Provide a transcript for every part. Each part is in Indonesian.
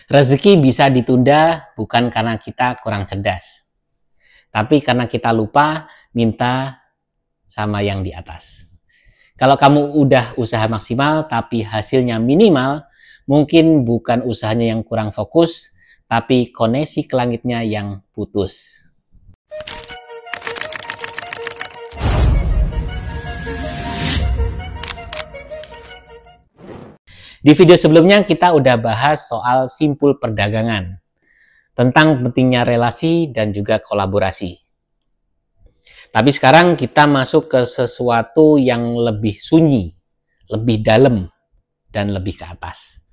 Rezeki bisa ditunda bukan karena kita kurang cerdas, tapi karena kita lupa minta sama yang di atas. Kalau kamu udah usaha maksimal tapi hasilnya minimal, mungkin bukan usahanya yang kurang fokus, tapi koneksi ke langitnya yang putus. Di video sebelumnya kita udah bahas soal simpul perdagangan, tentang pentingnya relasi dan juga kolaborasi. Tapi sekarang kita masuk ke sesuatu yang lebih sunyi, lebih dalam, dan lebih ke atas.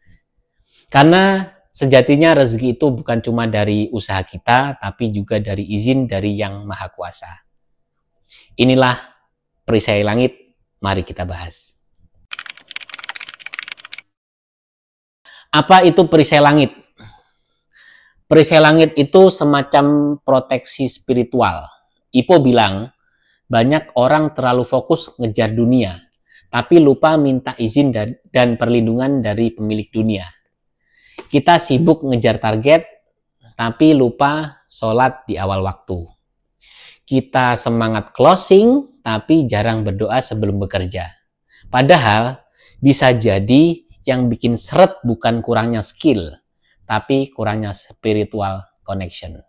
Karena sejatinya rezeki itu bukan cuma dari usaha kita, tapi juga dari izin dari Yang Maha Kuasa. Inilah perisai langit, mari kita bahas. Apa itu perisai langit? Perisai langit itu semacam proteksi spiritual. Ipo bilang, banyak orang terlalu fokus ngejar dunia, tapi lupa minta izin dan perlindungan dari pemilik dunia. Kita sibuk ngejar target, tapi lupa sholat di awal waktu. Kita semangat closing, tapi jarang berdoa sebelum bekerja. Padahal, bisa jadi yang bikin seret bukan kurangnya skill, tapi kurangnya spiritual connection.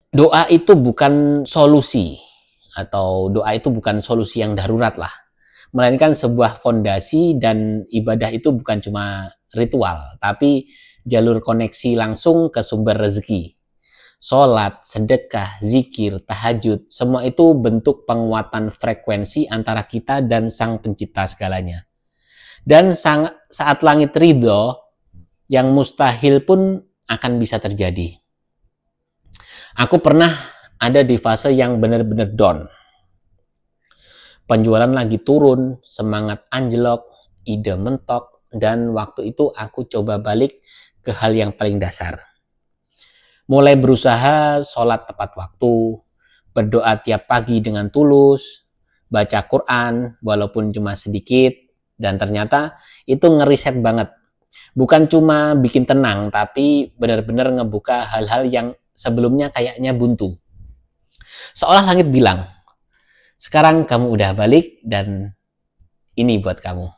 Doa itu bukan solusi, atau doa itu bukan solusi yang darurat lah. Melainkan sebuah fondasi, dan ibadah itu bukan cuma ritual, tapi jalur koneksi langsung ke sumber rezeki. Sholat, sedekah, zikir, tahajud, semua itu bentuk penguatan frekuensi antara kita dan Sang Pencipta segalanya. Dan saat langit ridho, yang mustahil pun akan bisa terjadi. Aku pernah ada di fase yang benar-benar down. Penjualan lagi turun, semangat anjlok, ide mentok, dan waktu itu aku coba balik ke hal yang paling dasar. Mulai berusaha sholat tepat waktu, berdoa tiap pagi dengan tulus, baca Quran walaupun cuma sedikit, dan ternyata itu ngeriset banget. Bukan cuma bikin tenang, tapi benar-benar ngebuka hal-hal yang sebelumnya kayaknya buntu. Seolah langit bilang, sekarang kamu udah balik dan ini buat kamu.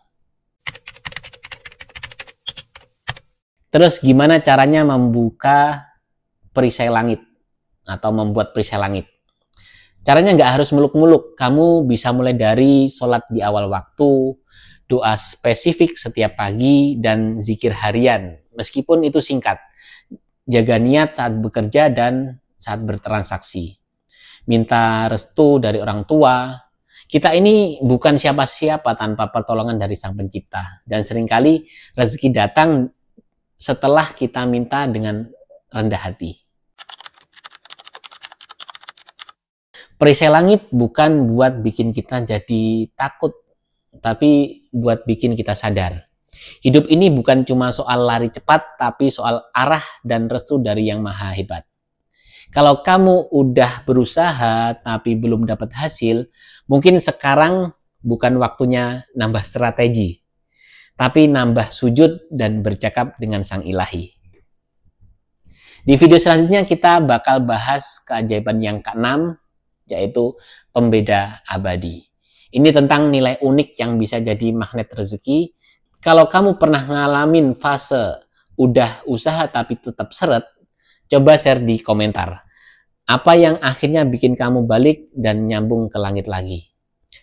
Terus gimana caranya membuka perisai langit atau membuat perisai langit? Caranya nggak harus muluk-muluk. Kamu bisa mulai dari sholat di awal waktu, doa spesifik setiap pagi, dan zikir harian. Meskipun itu singkat. Jaga niat saat bekerja dan saat bertransaksi. Minta restu dari orang tua. Kita ini bukan siapa-siapa tanpa pertolongan dari Sang Pencipta. Dan seringkali rezeki datang setelah kita minta dengan rendah hati. Perisai langit bukan buat bikin kita jadi takut, tapi buat bikin kita sadar. Hidup ini bukan cuma soal lari cepat, tapi soal arah dan restu dari Yang Maha Hebat. Kalau kamu udah berusaha tapi belum dapat hasil, mungkin sekarang bukan waktunya nambah strategi, tapi nambah sujud dan bercakap dengan Sang Ilahi. Di video selanjutnya kita bakal bahas keajaiban yang ke-6, yaitu pembeda abadi. Ini tentang nilai unik yang bisa jadi magnet rezeki. Kalau kamu pernah ngalamin fase udah usaha tapi tetap seret, coba share di komentar. Apa yang akhirnya bikin kamu balik dan nyambung ke langit lagi?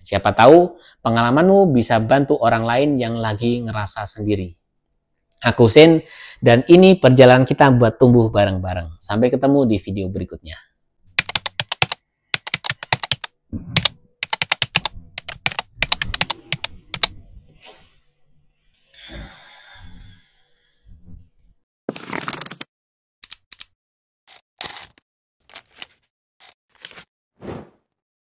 Siapa tahu pengalamanmu bisa bantu orang lain yang lagi ngerasa sendiri. Aku Husein, dan ini perjalanan kita buat tumbuh bareng-bareng. Sampai ketemu di video berikutnya.